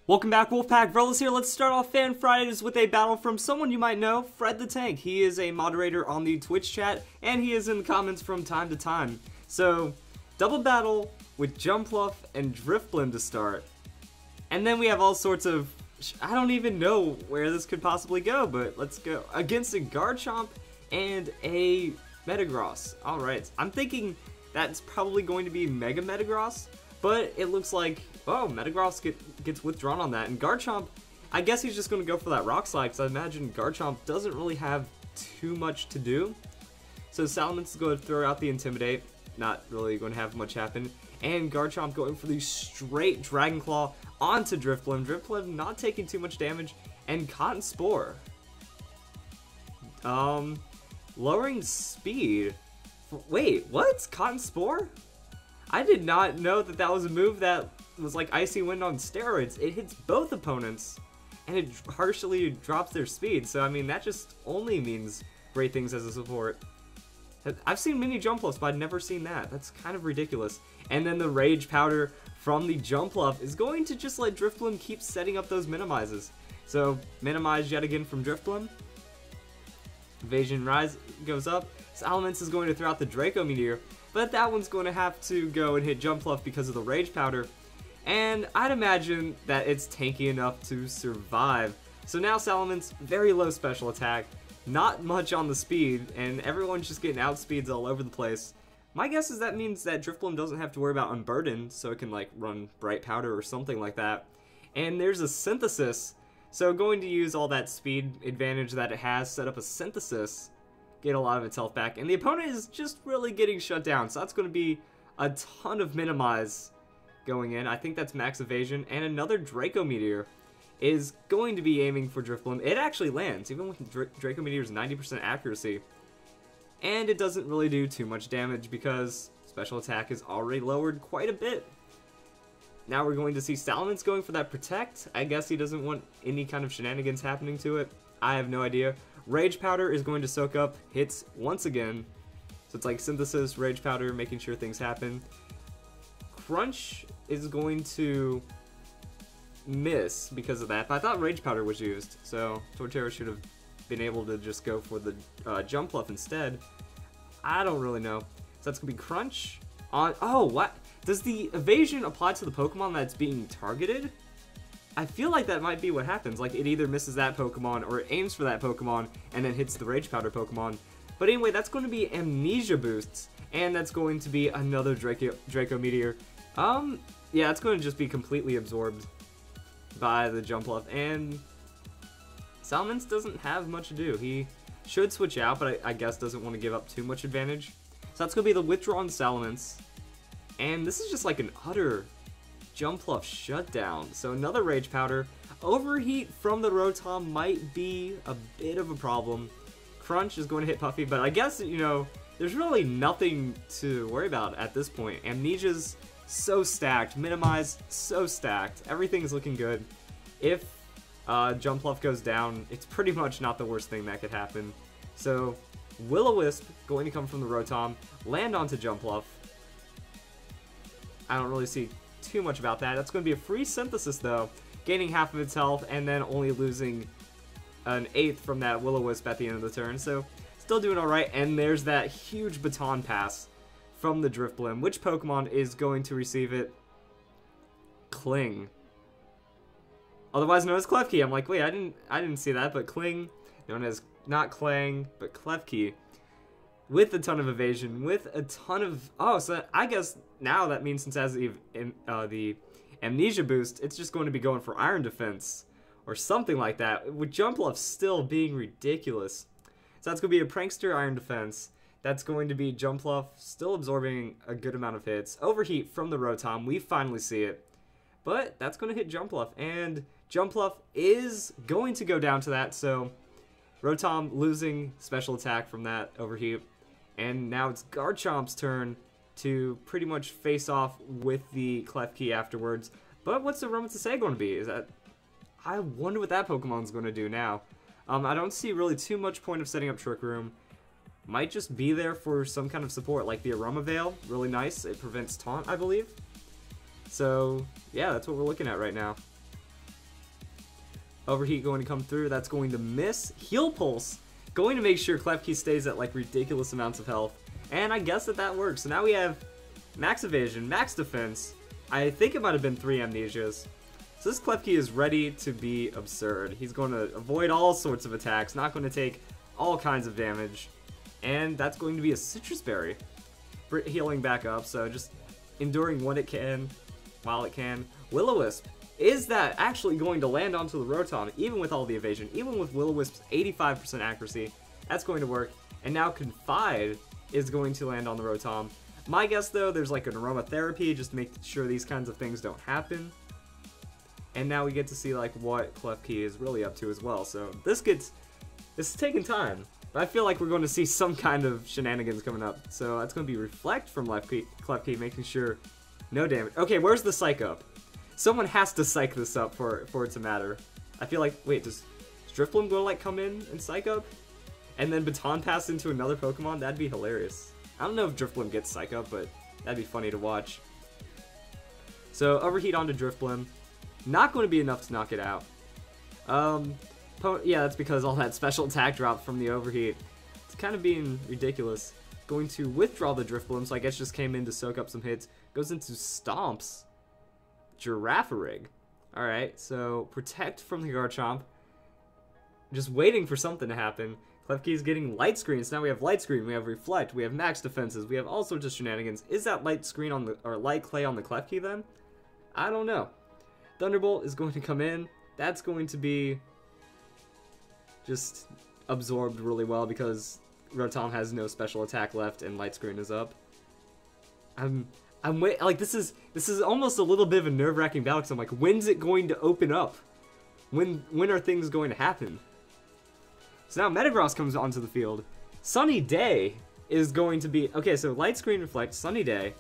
Welcome back, Wolfpack. Vrelis here. Let's start off Fan Fridays with a battle from someone you might know, Fred the Tank. He is a moderator on the Twitch chat, and he is in the comments from time to time. So, double battle with Jumpluff and Drifblim to start. And then we have all sorts of... I don't even know where this could possibly go, but let's go. Against a Garchomp and a Metagross. Alright, I'm thinking that's probably going to be Mega Metagross, but it looks like... Oh, Metagross gets withdrawn on that, and Garchomp, I guess he's just going to go for that Rock Slide, because I imagine Garchomp doesn't really have too much to do. So Salamence is going to throw out the Intimidate, not really going to have much happen, and Garchomp going for the straight Dragon Claw onto Drifblim. Drifblim not taking too much damage, and Cotton Spore. Lowering speed. Wait, what? Cotton Spore? I did not know that that was a move that was like Icy Wind on steroids. It hits both opponents, and it harshly drops their speed. So, I mean, that just only means great things as a support. I've seen mini Jumpluffs, but I've never seen that. That's kind of ridiculous. And then the Rage Powder from the Jumpluff is going to just let Drifblim keep setting up those minimizes. So, minimize yet again from Drifblim. Evasion Rise goes up. Salamence is going to throw out the Draco Meteor, but that one's going to have to go and hit Jumpluff because of the Rage Powder. And I'd imagine that it's tanky enough to survive. So now Salamence, very low special attack, not much on the speed, and everyone's just getting outspeeds all over the place. My guess is that means that Drifblim doesn't have to worry about Unburden, so it can like run Bright Powder or something like that. And there's a Synthesis, so going to use all that speed advantage that it has, set up a Synthesis, get a lot of its health back, and the opponent is just really getting shut down, so that's going to be a ton of Minimize going in. I think that's max evasion, and another Draco Meteor is going to be aiming for Drifblim. It actually lands, even with Draco Meteor's 90% accuracy. And it doesn't really do too much damage because special attack is already lowered quite a bit. Now we're going to see Salamence going for that Protect. I guess he doesn't want any kind of shenanigans happening to it. I have no idea. Rage Powder is going to soak up hits once again. So it's like Synthesis, Rage Powder, making sure things happen. Crunch is going to miss because of that, but I thought Rage Powder was used, so Torterra should have been able to just go for the Jumpluff instead. I don't really know. So that's going to be Crunch on... Oh, what? Does the evasion apply to the Pokemon that's being targeted? I feel like that might be what happens. Like, it either misses that Pokemon or it aims for that Pokemon and then hits the Rage Powder Pokemon. But anyway, that's going to be Amnesia Boosts, and that's going to be another Draco Meteor. Yeah, it's going to just be completely absorbed by the Jumpluff, and Salamence doesn't have much to do. He should switch out, but I guess doesn't want to give up too much advantage. So that's going to be the Withdrawn Salamence, and this is just like an utter Jumpluff shutdown. So another Rage Powder. Overheat from the Rotom might be a bit of a problem. Crunch is going to hit Puffy, but I guess, you know, there's really nothing to worry about at this point. Amnesia's so stacked. Minimize, so stacked. Everything's looking good. If Jumpluff goes down, it's pretty much not the worst thing that could happen. So, Will-O-Wisp going to come from the Rotom, land onto Jumpluff. I don't really see too much about that. That's going to be a free Synthesis though, gaining half of its health and then only losing an eighth from that Will-O-Wisp at the end of the turn. So, still doing alright, and there's that huge Baton Pass from the Drifblim. Which Pokemon is going to receive it? Kling. Otherwise known as Klefki. I'm like, wait, I didn't see that, but Kling, known as not Klang, but Klefki, with a ton of evasion, with a ton of... Oh, so I guess now that means since it has the Amnesia boost, it's just going to be going for Iron Defense, or something like that, with Jumpluff still being ridiculous. So that's going to be a Prankster Iron Defense. That's going to be Jumpluff still absorbing a good amount of hits. Overheat from the Rotom, we finally see it. But that's going to hit Jumpluff, and Jumpluff is going to go down to that, so Rotom losing special attack from that Overheat. And now it's Garchomp's turn to pretty much face off with the Klefki afterwards. But what's the Aromatisse going to be? Is that... I wonder what that Pokemon's going to do now. I don't see really too much point of setting up Trick Room. Might just be there for some kind of support, like the Aroma Veil. Really nice. It prevents Taunt, I believe. So, yeah, that's what we're looking at right now. Overheat going to come through. That's going to miss. Heal Pulse. Going to make sure Klefki stays at like ridiculous amounts of health. And I guess that works. So now we have max evasion, max defense. I think it might have been 3 amnesias. So this Klefki is ready to be absurd. He's going to avoid all sorts of attacks, not going to take all kinds of damage. And that's going to be a Citrus Berry for healing back up. So just enduring what it can while it can. Will-O-Wisp. Is that actually going to land onto the Rotom, even with all the evasion, even with Will-O-Wisp's 85% accuracy? That's going to work. And now Confide is going to land on the Rotom. My guess, though, there's like an aromatherapy just to make sure these kinds of things don't happen. And now we get to see like what Klefki is really up to as well. So this is taking time. But I feel like we're going to see some kind of shenanigans coming up. So that's going to be Reflect from Klefki, making sure no damage. Okay, where's the Psych Up? Someone has to Psych this up for it to matter. I feel like, wait, does Drifblim go to like come in and Psych Up? And then Baton Pass into another Pokemon? That'd be hilarious. I don't know if Drifblim gets Psych Up, but that'd be funny to watch. So Overheat onto Drifblim. Not going to be enough to knock it out. Yeah, that's because all that special attack dropped from the Overheat. It's kind of being ridiculous. Going to withdraw the Drifblim, so I guess just came in to soak up some hits. Goes into Stomps. Girafarig. Alright, so Protect from the Garchomp. Just waiting for something to happen. Klefki's getting Light Screen, so now we have Light Screen, we have Reflect, we have Max Defenses, we have all sorts of shenanigans. Is that Light Screen on the, or Light Clay on the Klefki then? I don't know. Thunderbolt is going to come in. That's going to be just absorbed really well because Rotom has no special attack left and Light Screen is up. I'm wait, like this is almost a little bit of a nerve-wracking battle because I'm like, when's it going to open up? When are things going to happen? So now Metagross comes onto the field. Sunny Day is going to be okay. So Light Screen, Reflect, Sunny Day.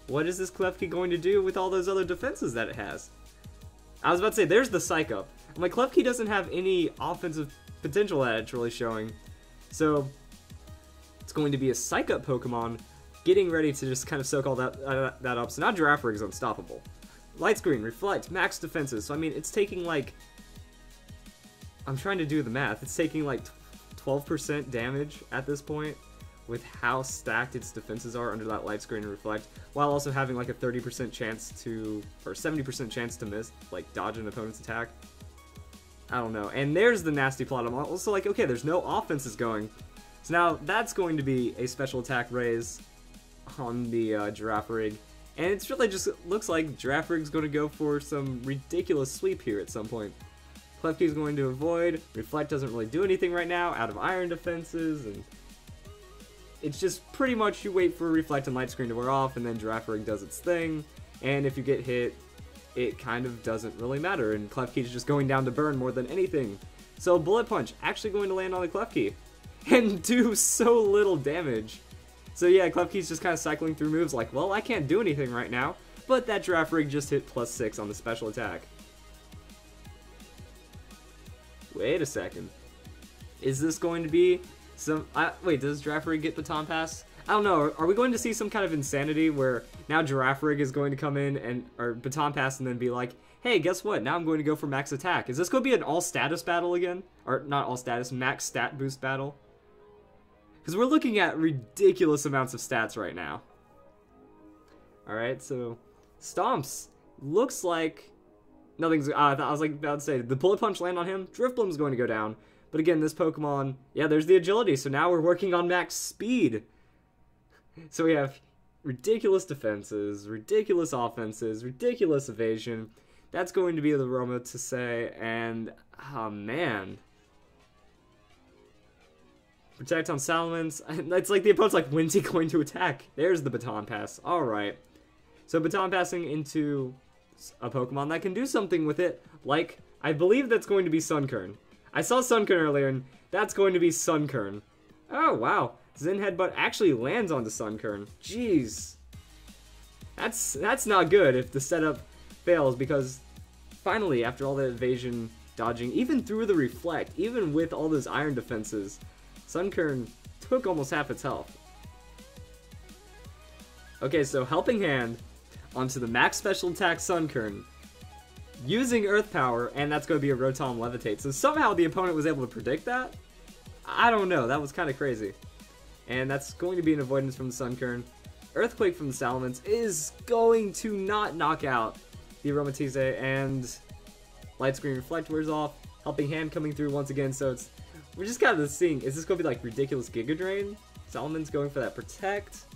What is this Klefki going to do with all those other defenses that it has? I was about to say, there's the Psych Up. I'm like, Klefki doesn't have any offensive potential that it's really showing. So, it's going to be a Psych Up Pokemon getting ready to just kind of soak all that up. So now Girafarig is unstoppable. Light Screen, Reflect, Max Defenses. So, I mean, it's taking like... I'm trying to do the math. It's taking like 12% damage at this point with how stacked its defenses are under that Light Screen and Reflect, while also having like a 30% chance to, or 70% chance to miss, like dodge an opponent's attack. I don't know. And there's the nasty plot. I'm also like, okay, there's no offenses going. So now that's going to be a special attack raise on the Girafarig. And it's really just looks like Girafarig's going to go for some ridiculous sweep here at some point. Klefki's going to avoid. Reflect doesn't really do anything right now, out of iron defenses, and it's just pretty much you wait for Reflect and Light Screen to wear off, and then Girafarig does its thing, and if you get hit, it kind of doesn't really matter, and Klefki's just going down to burn more than anything. So Bullet Punch actually going to land on the Klefki, and do so little damage. So yeah, Klefki's just kind of cycling through moves like, well, I can't do anything right now, but that Girafarig just hit +6 on the special attack. Wait a second. Is this going to be some... wait, does Girafarig get Baton Pass? I don't know. Are we going to see some kind of insanity where now Girafarig is going to come in and... or Baton Pass and then be like, hey, guess what? Now I'm going to go for max attack. Is this going to be an all-status battle again? Or not all-status, max stat boost battle? Because we're looking at ridiculous amounts of stats right now. Alright, so... Stomps. Looks like... nothing's... I was like about to say, the Bullet Punch land on him? Drifblim's going to go down. But again, this Pokemon... yeah, there's the agility, so now we're working on max speed. So we have ridiculous defenses, ridiculous offenses, ridiculous evasion. That's going to be the Roma to say, and... oh, man... Protect on Salamence. It's like the opponent's like, when's he going to attack? There's the Baton Pass. Alright. So Baton Passing into a Pokemon that can do something with it. Like, I believe that's going to be Sunkern. I saw Sunkern earlier, and that's going to be Sunkern. Oh, wow. Zen Headbutt actually lands onto Sunkern. Jeez. That's not good if the setup fails, because finally, after all the evasion, dodging, even through the Reflect, even with all those iron defenses, Sunkern took almost half its health. Okay, so Helping Hand onto the max special attack Sunkern. using Earth Power, and that's going to be a Rotom Levitate. So somehow the opponent was able to predict that? I don't know, that was kind of crazy. And that's going to be an avoidance from the Sunkern. Earthquake from the Salamence is going to not knock out the Aromatisse, and Light Screen Reflect wears off. Helping Hand coming through once again, so we're just kind of seeing, is this going to be like ridiculous Giga Drain? Salaman's going for that Protect.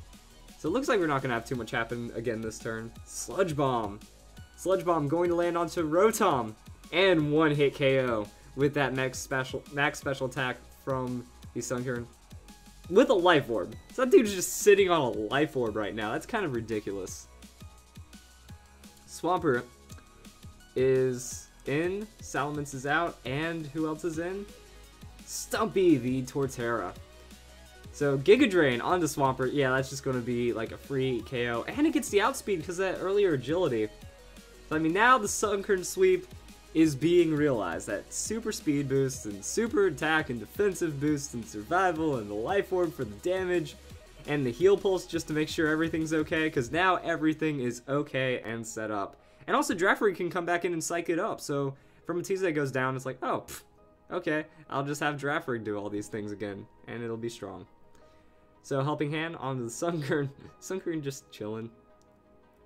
So it looks like we're not going to have too much happen again this turn. Sludge Bomb. Sludge Bomb going to land onto Rotom, and one-hit KO with that max special attack from the Sunkern. With a Life Orb. So that dude's just sitting on a Life Orb right now. That's kind of ridiculous. Swampert is in. Salamence is out. And who else is in? Stumpy, the Torterra. So Giga Drain onto Swampert. Yeah, that's just going to be like a free KO. And it gets the outspeed because of that earlier agility. So, I mean, now the Sunkern sweep is being realized. That super speed boost and super attack and defensive boost and survival and the Life Orb for the damage and the heal pulse just to make sure everything's okay, because now everything is okay and set up. And also Drafrig can come back in and psych it up, so from Amatisse goes down, it's like, oh, okay, I'll just have Drafrig do all these things again, and it'll be strong. So Helping Hand onto the Sunkern. Sunkern just chilling.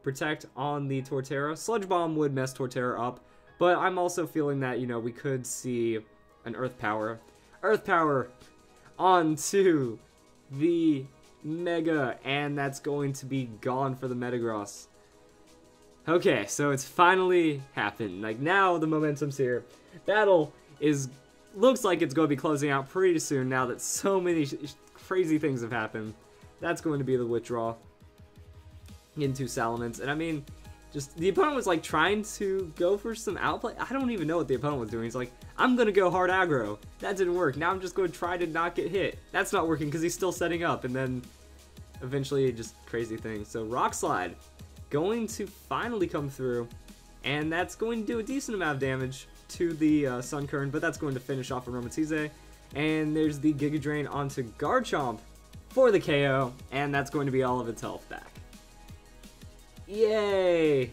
Protect on the Torterra. Sludge Bomb would mess Torterra up, but I'm also feeling that, you know, we could see an Earth Power. Earth Power onto the Mega, and that's going to be gone for the Metagross. Okay, so it's finally happened. Like, now the momentum's here. Battle looks like it's going to be closing out pretty soon now that so many crazy things have happened. That's going to be the withdrawal into Salamence. And I mean, just the opponent was like trying to go for some outplay. I don't even know what the opponent was doing. He's like, I'm going to go hard aggro. That didn't work. Now I'm just going to try to not get hit. That's not working because he's still setting up. And then eventually just crazy things. So Rock Slide going to finally come through. And that's going to do a decent amount of damage to the Sunkern. But that's going to finish off Aromatisse. And there's the Giga Drain onto Garchomp for the KO. And that's going to be all of its health back. Yay!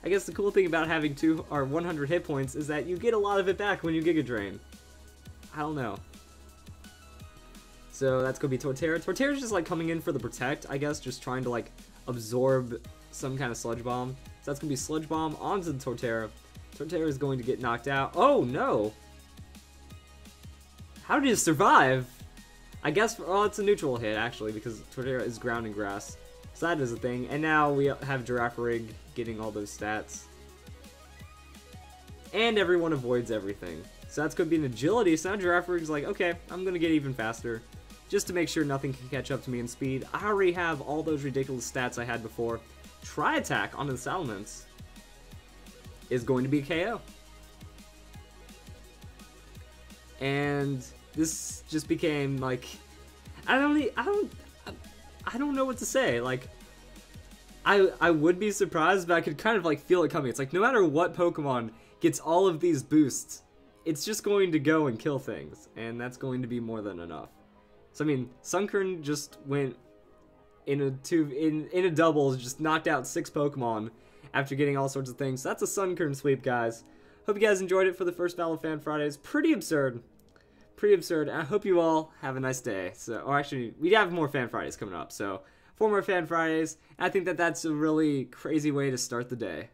I guess the cool thing about having 100 hit points is that you get a lot of it back when you Giga Drain. I don't know. So that's gonna be Torterra. Torterra's just like coming in for the Protect, I guess, just trying to like absorb some kind of Sludge Bomb. So that's gonna be Sludge Bomb onto the Torterra. Torterra is going to get knocked out. Oh no! How did it survive? I guess, well, it's a neutral hit actually because Torterra is ground and grass. So that is a thing, and now we have Girafarig getting all those stats. And everyone avoids everything. So that's going to be an agility, so now Girafarig's like, okay, I'm going to get even faster. Just to make sure nothing can catch up to me in speed. I already have all those ridiculous stats I had before. Tri-Attack onto the Salamence is going to be a KO. And this just became like, I don't know what to say. Like, I would be surprised, but I could kind of like feel it coming. It's like no matter what Pokemon gets all of these boosts, it's just going to go and kill things, and that's going to be more than enough. So I mean, Sunkern just went in a doubles, just knocked out 6 Pokemon after getting all sorts of things. So that's a Sunkern sweep, guys. Hope you guys enjoyed it for the first Battle of Fan Fridays. Pretty absurd. Pretty absurd. I hope you all have a nice day. So, or actually, we have more Fan Fridays coming up. So, 4 more Fan Fridays. I think that that's a really crazy way to start the day.